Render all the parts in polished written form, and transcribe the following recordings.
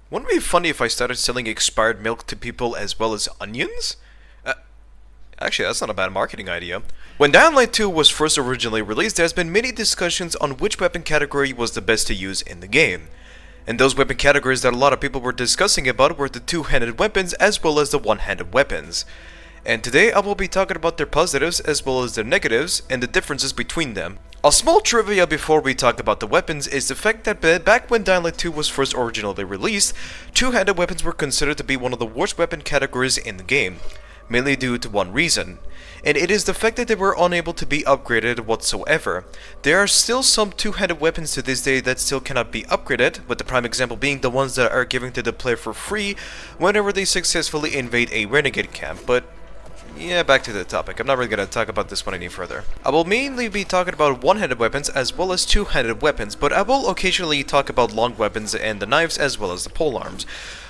Wouldn't it be funny if I started selling expired milk to people as well as onions? Uh, Actually, that's not a bad marketing idea. When Dying Light 2 was first originally released, there's been many discussions on which weapon category was the best to use in the game. And those weapon categories that a lot of people were discussing about were the two-handed weapons as well as the one-handed weapons. And today I will be talking about their positives as well as their negatives and the differences between them. A small trivia before we talk about the weapons is the fact that back when Dying Light 2 was first originally released, two-handed weapons were considered to be one of the worst weapon categories in the game, mainly due to one reason, and it is the fact that they were unable to be upgraded whatsoever. There are still some two-handed weapons to this day that still cannot be upgraded, with the prime example being the ones that are given to the player for free whenever they successfully invade a renegade camp, but yeah, back to the topic. I'm not really going to talk about this one any further. I will mainly be talking about one-handed weapons as well as two-handed weapons, but I will occasionally talk about long weapons and the knives as well as the polearms.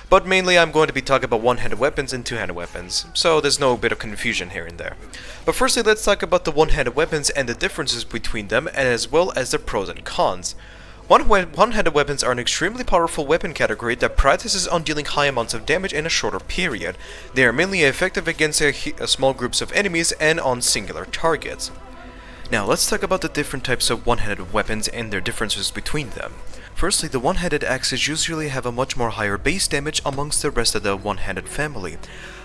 But mainly I'm going to be talking about one-handed weapons and two-handed weapons, so there's no bit of confusion here and there. But firstly, let's talk about the one-handed weapons and the differences between them, and as well as the pros and cons. One-handed weapons are an extremely powerful weapon category that practices on dealing high amounts of damage in a shorter period. They are mainly effective against small groups of enemies and on singular targets. Now let's talk about the different types of one-handed weapons and their differences between them. Firstly, the one-handed axes usually have a much more higher base damage amongst the rest of the one-handed family.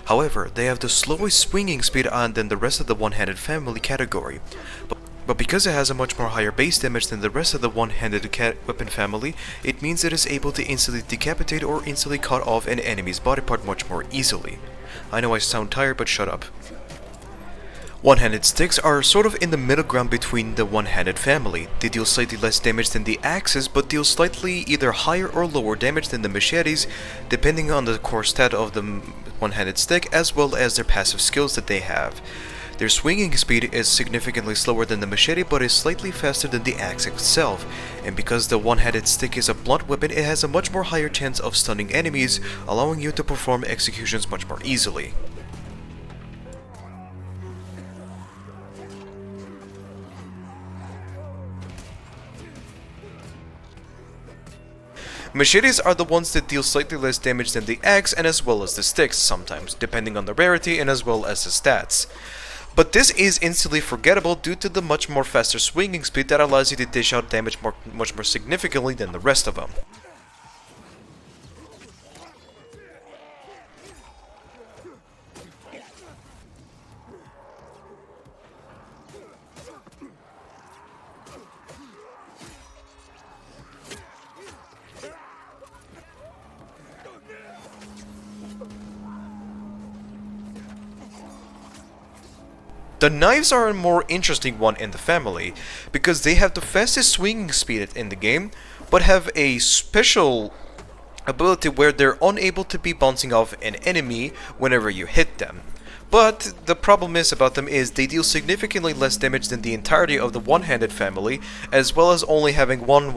However, they have the slowest swinging speed than the rest of the one-handed family category. But because it has a much more higher base damage than the rest of the one-handed weapon family, it means it is able to instantly decapitate or instantly cut off an enemy's body part much more easily. I know I sound tired, but shut up. One-handed sticks are sort of in the middle ground between the one-handed family. They deal slightly less damage than the axes, but deal slightly either higher or lower damage than the machetes, depending on the core stat of the one-handed stick as well as their passive skills that they have. Their swinging speed is significantly slower than the machete, but is slightly faster than the axe itself, and because the one-handed stick is a blunt weapon, it has a much more higher chance of stunning enemies, allowing you to perform executions much more easily. Machetes are the ones that deal slightly less damage than the axe and as well as the sticks sometimes, depending on the rarity and as well as the stats. But this is instantly forgettable due to the much more faster swinging speed that allows you to dish out damage much more significantly than the rest of them. The knives are a more interesting one in the family, because they have the fastest swinging speed in the game, but have a special ability where they're unable to be bouncing off an enemy whenever you hit them. But the problem about them is they deal significantly less damage than the entirety of the one-handed family, as well as only having one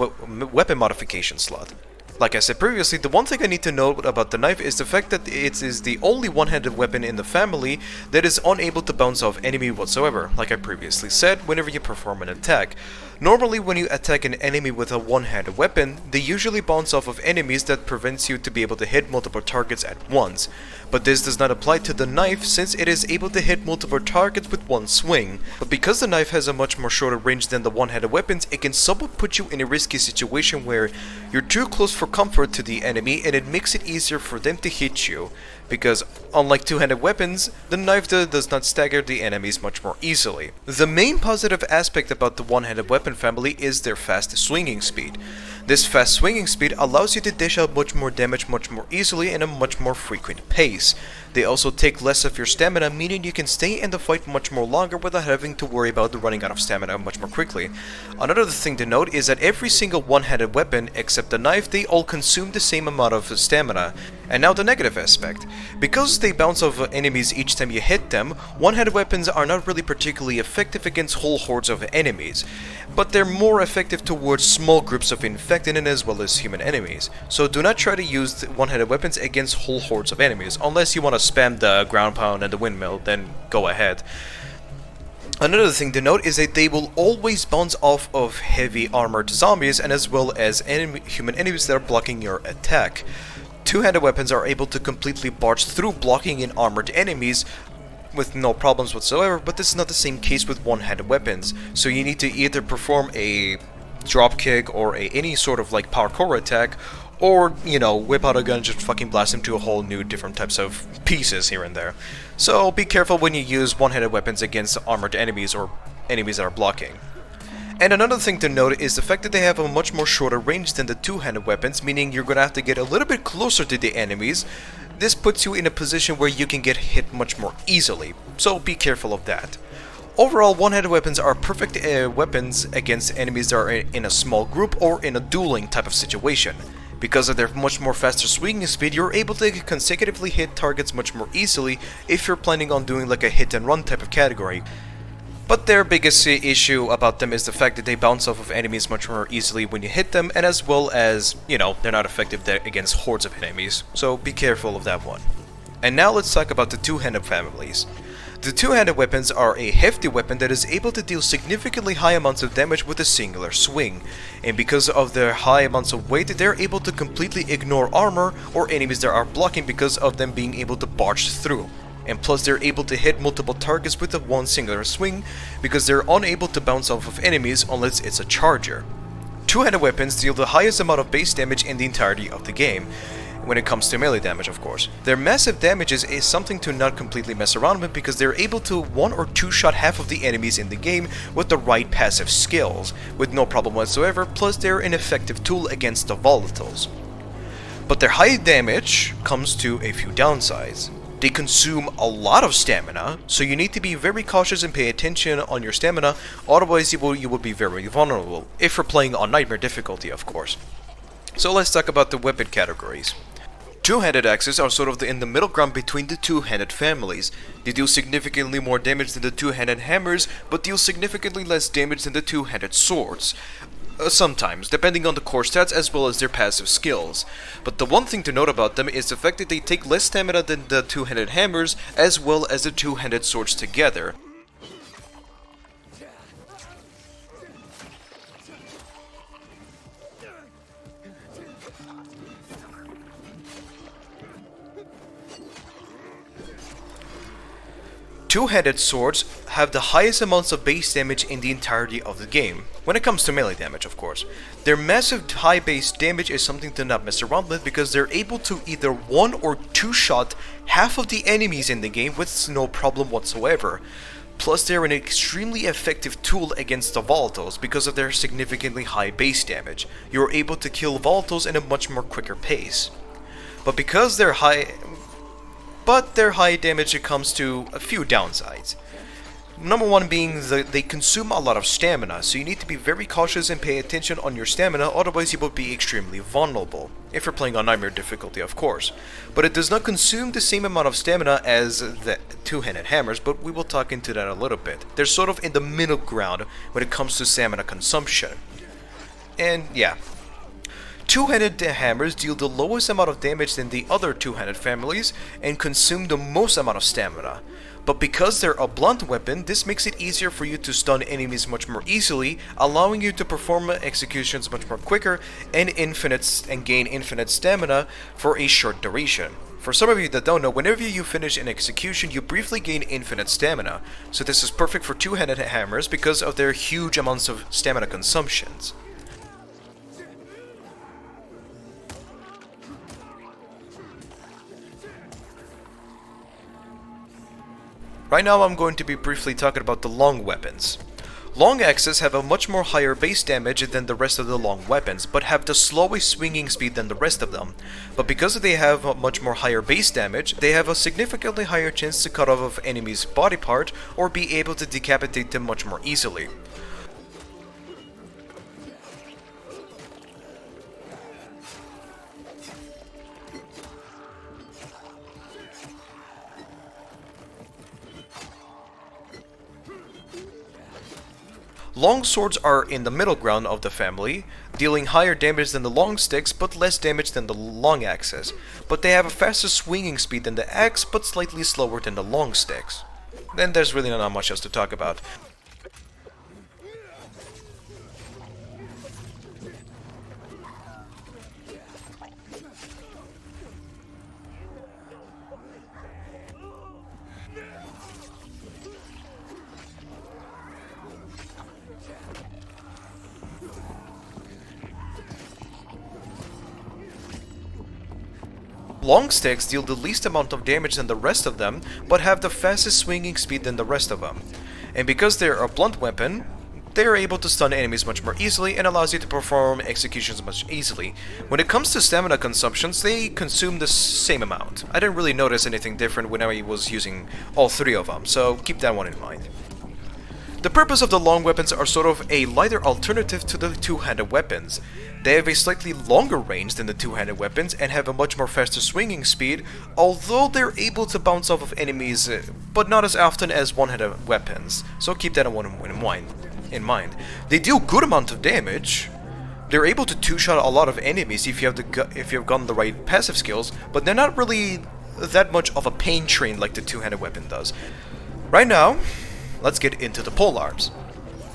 weapon modification slot. Like I said previously, the one thing I need to note about the knife is the fact that it is the only one-handed weapon in the family that is unable to bounce off enemy whatsoever, like I previously said, whenever you perform an attack. Normally when you attack an enemy with a one-handed weapon, they usually bounce off of enemies that prevents you to be able to hit multiple targets at once. But this does not apply to the knife since it is able to hit multiple targets with one swing. But because the knife has a much more shorter range than the one-handed weapons, it can somewhat put you in a risky situation where you're too close for comfort to the enemy and it makes it easier for them to hit you. Because unlike two-handed weapons, the knife does not stagger the enemies much more easily. The main positive aspect about the one-handed weapon family is their fast swinging speed. This fast swinging speed allows you to dish out much more damage much more easily in a much more frequent pace. They also take less of your stamina, meaning you can stay in the fight much more longer without having to worry about running out of stamina much more quickly. Another thing to note is that every single one-handed weapon except the knife, they all consume the same amount of stamina. And now the negative aspect. Because they bounce off enemies each time you hit them, one-handed weapons are not really particularly effective against whole hordes of enemies, but they're more effective towards small groups of infected and as well as human enemies. So do not try to use one-handed weapons against whole hordes of enemies, unless you want to spam the ground pound and the windmill, then go ahead. Another thing to note is that they will always bounce off of heavy armored zombies and as well as human enemies that are blocking your attack. Two-handed weapons are able to completely barge through blocking and armored enemies with no problems whatsoever, but this is not the same case with one-handed weapons, so you need to either perform a drop kick or any sort of like parkour attack, or, you know, whip out a gun and just fucking blast him to a whole new different types of pieces here and there. So be careful when you use one-handed weapons against armored enemies or enemies that are blocking. And another thing to note is the fact that they have a much more shorter range than the two-handed weapons, meaning you're gonna have to get a little bit closer to the enemies. This puts you in a position where you can get hit much more easily, so be careful of that. Overall, one-handed weapons are perfect weapons against enemies that are in a small group or in a dueling type of situation. Because of their much more faster swinging speed, you're able to consecutively hit targets much more easily if you're planning on doing like a hit and run type of category. But their biggest issue about them is the fact that they bounce off of enemies much more easily when you hit them, and as well as, you know, they're not effective against hordes of enemies, so be careful of that one. And now let's talk about the two-handed families. The two-handed weapons are a hefty weapon that is able to deal significantly high amounts of damage with a singular swing, and because of their high amounts of weight, they're able to completely ignore armor or enemies that are blocking because of them being able to barge through. And plus they're able to hit multiple targets with a one singular swing because they're unable to bounce off of enemies unless it's a charger. Two-handed weapons deal the highest amount of base damage in the entirety of the game, when it comes to melee damage of course. Their massive damages is something to not completely mess around with because they're able to one or two shot half of the enemies in the game with the right passive skills, with no problem whatsoever, plus they're an effective tool against the volatiles. But their high damage comes to a few downsides. They consume a lot of stamina, so you need to be very cautious and pay attention on your stamina, otherwise you will be very vulnerable, if you're playing on Nightmare difficulty of course. So let's talk about the weapon categories. Two-handed axes are sort of in the middle ground between the two-handed families. They deal significantly more damage than the two-handed hammers, but deal significantly less damage than the two-handed swords. Sometimes, depending on the core stats as well as their passive skills. But the one thing to note about them is the fact that they take less stamina than the two-handed hammers as well as the two-handed swords together. Two-handed swords have the highest amounts of base damage in the entirety of the game, when it comes to melee damage of course. Their massive high base damage is something to not mess around with because they're able to either one or two shot half of the enemies in the game with no problem whatsoever. Plus they're an extremely effective tool against the volatiles because of their significantly high base damage. You're able to kill volatiles in a much more quicker pace. But because they're high... their high damage comes to a few downsides. Number one being that they consume a lot of stamina, so you need to be very cautious and pay attention on your stamina, otherwise you will be extremely vulnerable. If you're playing on Nightmare difficulty, of course. But it does not consume the same amount of stamina as the two-handed hammers, but we will talk into that a little bit. They're sort of in the middle ground when it comes to stamina consumption. And yeah. Two-handed hammers deal the lowest amount of damage than the other two-handed families and consume the most amount of stamina. But because they're a blunt weapon, this makes it easier for you to stun enemies much more easily, allowing you to perform executions much more quicker and gain infinite stamina for a short duration. For some of you that don't know, whenever you finish an execution, you briefly gain infinite stamina. So this is perfect for two-handed hammers because of their huge amounts of stamina consumptions. Right now I'm going to be briefly talking about the long weapons. Long axes have a much more higher base damage than the rest of the long weapons, but have the slowest swinging speed than the rest of them. But because they have a much more higher base damage, they have a significantly higher chance to cut off an enemy's body part or be able to decapitate them much more easily. Long swords are in the middle ground of the family, dealing higher damage than the long sticks but less damage than the long axes. But they have a faster swinging speed than the axe but slightly slower than the long sticks. Then there's really not much else to talk about. long sticks deal the least amount of damage than the rest of them, but have the fastest swinging speed than the rest of them. And because they're a blunt weapon, they are able to stun enemies much more easily and allows you to perform executions much easily. When it comes to stamina consumptions, they consume the same amount. I didn't really notice anything different when I was using all three of them, so keep that one in mind. The purpose of the long weapons are sort of a lighter alternative to the two-handed weapons. They have a slightly longer range than the two-handed weapons and have a much more faster swinging speed, although they're able to bounce off of enemies, but not as often as one-handed weapons, so keep that in mind. They deal good amount of damage. They're able to two-shot a lot of enemies if you have gotten the right passive skills, but they're not really that much of a pain train like the two-handed weapon does. Right now, let's get into the polearms.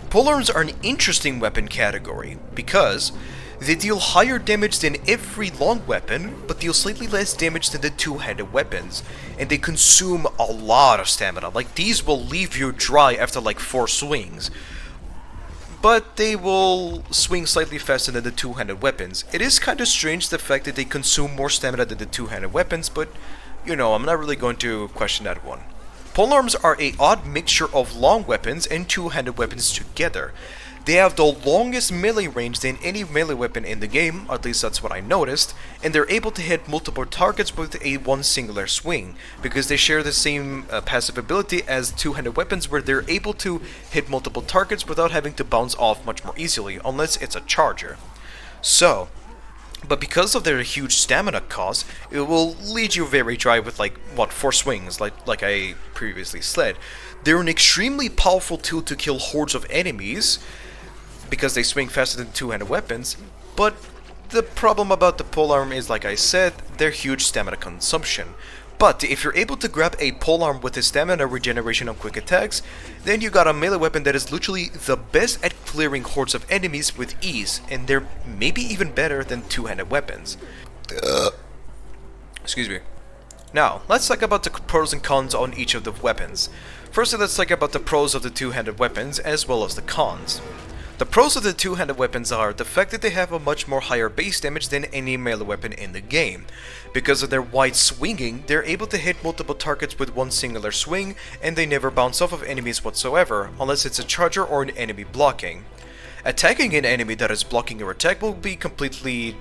Polearms are an interesting weapon category because they deal higher damage than every long weapon, but deal slightly less damage than the two-handed weapons, and they consume a lot of stamina. Like, these will leave you dry after like 4 swings, but they will swing slightly faster than the two-handed weapons. It is kind of strange the fact that they consume more stamina than the two-handed weapons, but you know, I'm not really going to question that one. Polearms are an odd mixture of long weapons and two-handed weapons together. They have the longest melee range than any melee weapon in the game, at least that's what I noticed, and they're able to hit multiple targets with one singular swing, because they share the same passive ability as two-handed weapons where they're able to hit multiple targets without having to bounce off much more easily, unless it's a charger. But because of their huge stamina cost, it will lead you very dry with 4 swings, like I previously said. They're an extremely powerful tool to kill hordes of enemies, because they swing faster than two-handed weapons, but the problem about the polearm is, like I said, their huge stamina consumption. But if you're able to grab a polearm with his stamina regeneration on quick attacks, then you got a melee weapon that is literally the best at clearing hordes of enemies with ease, and they're maybe even better than two-handed weapons. Excuse me. Now, let's talk about the pros and cons on each of the weapons. Firstly, let's talk about the pros of the two-handed weapons as well as the cons. The pros of the two-handed weapons are the fact that they have a much more higher base damage than any melee weapon in the game. Because of their wide swinging, they're able to hit multiple targets with one singular swing, and they never bounce off of enemies whatsoever, unless it's a charger or an enemy blocking. Attacking an enemy that is blocking your attack will be completely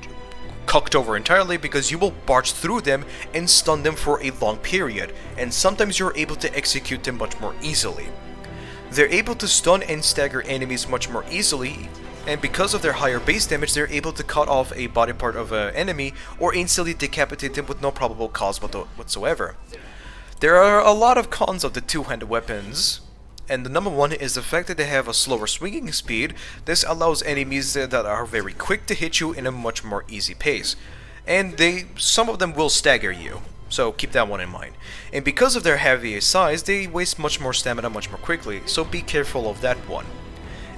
cocked over entirely because you will barge through them and stun them for a long period, and sometimes you're able to execute them much more easily. They're able to stun and stagger enemies much more easily, and because of their higher base damage, they're able to cut off a body part of an enemy or instantly decapitate them with no probable cause whatsoever. There are a lot of cons of the two-handed weapons, and the number one is the fact that they have a slower swinging speed. This allows enemies that are very quick to hit you in a much more easy pace, and some of them will stagger you. So keep that one in mind. And because of their heavier size, they waste much more stamina much more quickly, so be careful of that one.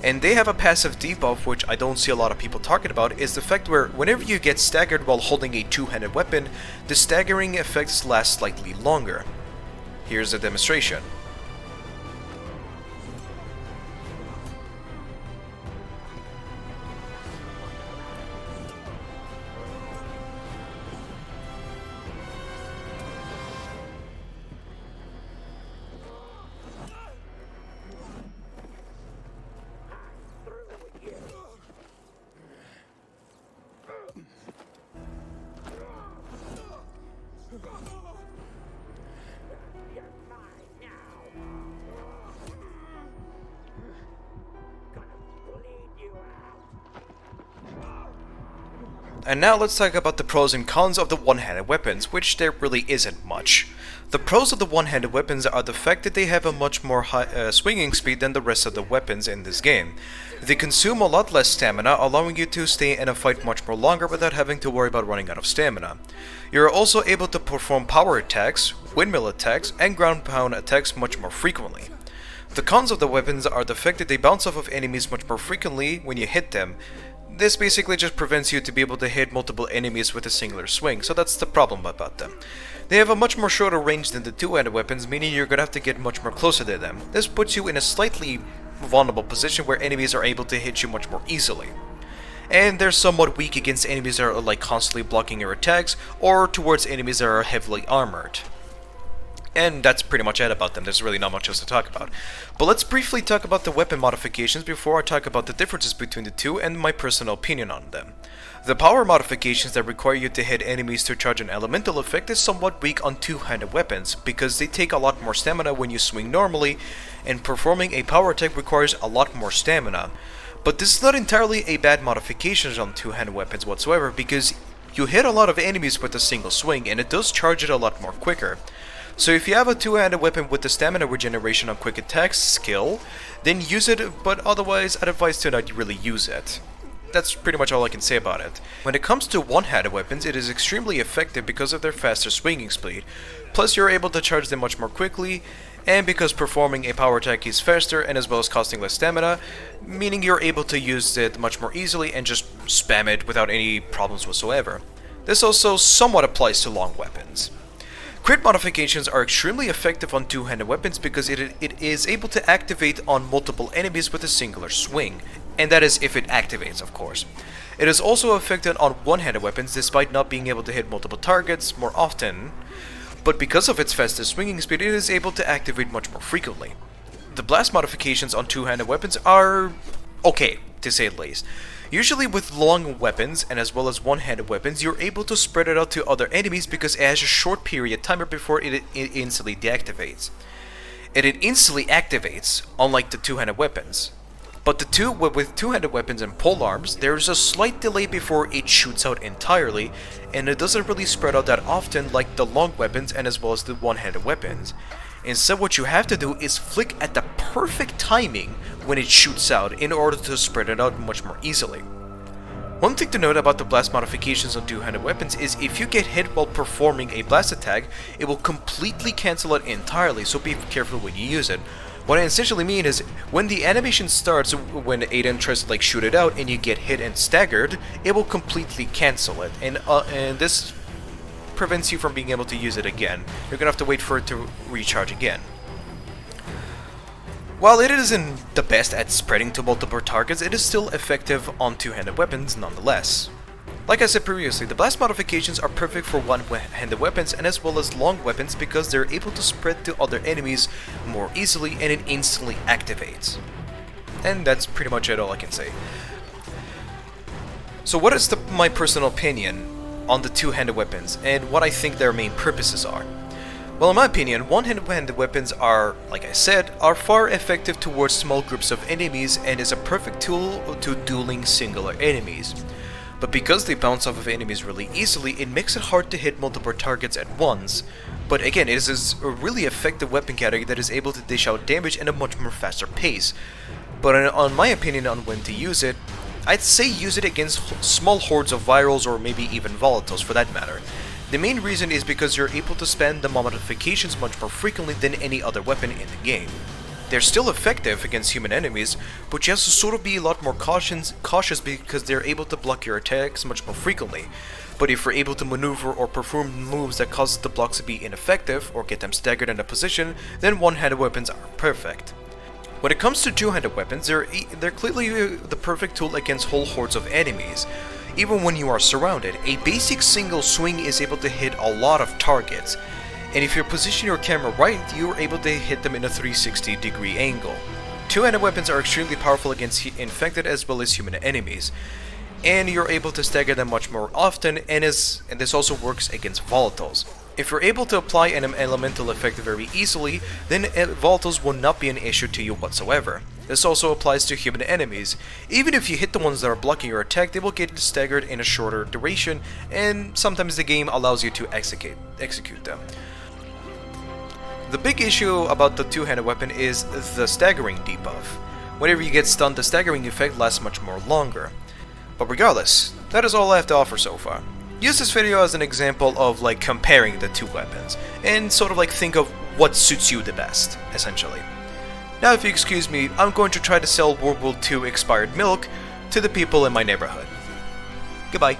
And they have a passive debuff, which I don't see a lot of people talking about, is the fact where whenever you get staggered while holding a two-handed weapon, the staggering effects last slightly longer. Here's a demonstration. And now let's talk about the pros and cons of the one-handed weapons, which there really isn't much. The pros of the one-handed weapons are the fact that they have a much more high swinging speed than the rest of the weapons in this game. They consume a lot less stamina, allowing you to stay in a fight much more longer without having to worry about running out of stamina. You're also able to perform power attacks, windmill attacks, and ground pound attacks much more frequently. The cons of the weapons are the fact that they bounce off of enemies much more frequently when you hit them. This basically just prevents you to be able to hit multiple enemies with a singular swing, so that's the problem about them. They have a much more shorter range than the two-handed weapons, meaning you're gonna have to get much more closer to them. This puts you in a slightly vulnerable position where enemies are able to hit you much more easily. and they're somewhat weak against enemies that are like constantly blocking your attacks, or towards enemies that are heavily armored. And that's pretty much it about them. There's really not much else to talk about. But let's briefly talk about the weapon modifications before I talk about the differences between the two and my personal opinion on them. The power modifications that require you to hit enemies to charge an elemental effect is somewhat weak on two-handed weapons, because they take a lot more stamina when you swing normally, and performing a power attack requires a lot more stamina. But this is not entirely a bad modification on two-handed weapons whatsoever, because you hit a lot of enemies with a single swing, and it does charge it a lot more quicker. So if you have a two-handed weapon with the stamina regeneration on quick attacks skill, then use it, but otherwise I'd advise to not really use it. That's pretty much all I can say about it. When it comes to one-handed weapons, it is extremely effective because of their faster swinging speed. Plus you're able to charge them much more quickly, and because performing a power attack is faster and as well as costing less stamina, meaning you're able to use it much more easily and just spam it without any problems whatsoever. This also somewhat applies to long weapons. Crit modifications are extremely effective on two-handed weapons because it is able to activate on multiple enemies with a singular swing, and that is if it activates, of course. It is also effective on one-handed weapons despite not being able to hit multiple targets more often, but because of its faster swinging speed it is able to activate much more frequently. The blast modifications on two-handed weapons are okay, to say the least. Usually with long weapons, and as well as one-handed weapons, you're able to spread it out to other enemies because it has a short period timer before it instantly deactivates. And it instantly activates, unlike the two-handed weapons. But with two-handed weapons and polearms, there's a slight delay before it shoots out entirely, and it doesn't really spread out that often like the long weapons and as well as the one-handed weapons. Instead, what you have to do is flick at the perfect timing when it shoots out in order to spread it out much more easily. One thing to note about the blast modifications on two-handed weapons is if you get hit while performing a blast attack, it will completely cancel it entirely, so be careful when you use it. What I essentially mean is, when the animation starts, when Aiden tries to shoot it out and you get hit and staggered, it will completely cancel it, and this prevents you from being able to use it again. You're gonna have to wait for it to recharge again. While it isn't the best at spreading to multiple targets, it is still effective on two-handed weapons nonetheless. Like I said previously, the blast modifications are perfect for one-handed weapons and as well as long weapons because they're able to spread to other enemies more easily and it instantly activates. And that's pretty much it, all I can say. So what is my personal opinion on the two-handed weapons and what I think their main purposes are? Well, in my opinion, one-handed weapons are, like I said, are far effective towards small groups of enemies and is a perfect tool to dueling singular enemies. But because they bounce off of enemies really easily, it makes it hard to hit multiple targets at once. But again, it is a really effective weapon category that is able to dish out damage at a much more faster pace. But on my opinion on when to use it, I'd say use it against small hordes of virals or maybe even volatiles for that matter. The main reason is because you're able to spam the modifications much more frequently than any other weapon in the game. They're still effective against human enemies, but you have to sort of be a lot more cautious because they're able to block your attacks much more frequently. But if you're able to maneuver or perform moves that cause the blocks to be ineffective or get them staggered in a position, then one-handed weapons are perfect. When it comes to two-handed weapons, they're clearly the perfect tool against whole hordes of enemies. Even when you are surrounded, a basic single swing is able to hit a lot of targets. And if you position your camera right, you are able to hit them in a 360-degree angle. Two-handed weapons are extremely powerful against infected as well as human enemies, and you're able to stagger them much more often, and this also works against volatiles. If you're able to apply an elemental effect very easily, then volatiles will not be an issue to you whatsoever. This also applies to human enemies. Even if you hit the ones that are blocking your attack, they will get staggered in a shorter duration, and sometimes the game allows you to execute them. The big issue about the two-handed weapon is the staggering debuff. Whenever you get stunned, the staggering effect lasts much more longer. But regardless, that is all I have to offer so far. Use this video as an example of comparing the two weapons, and sort of think of what suits you the best, essentially. Now if you excuse me, I'm going to try to sell World War II expired milk to the people in my neighborhood. Goodbye.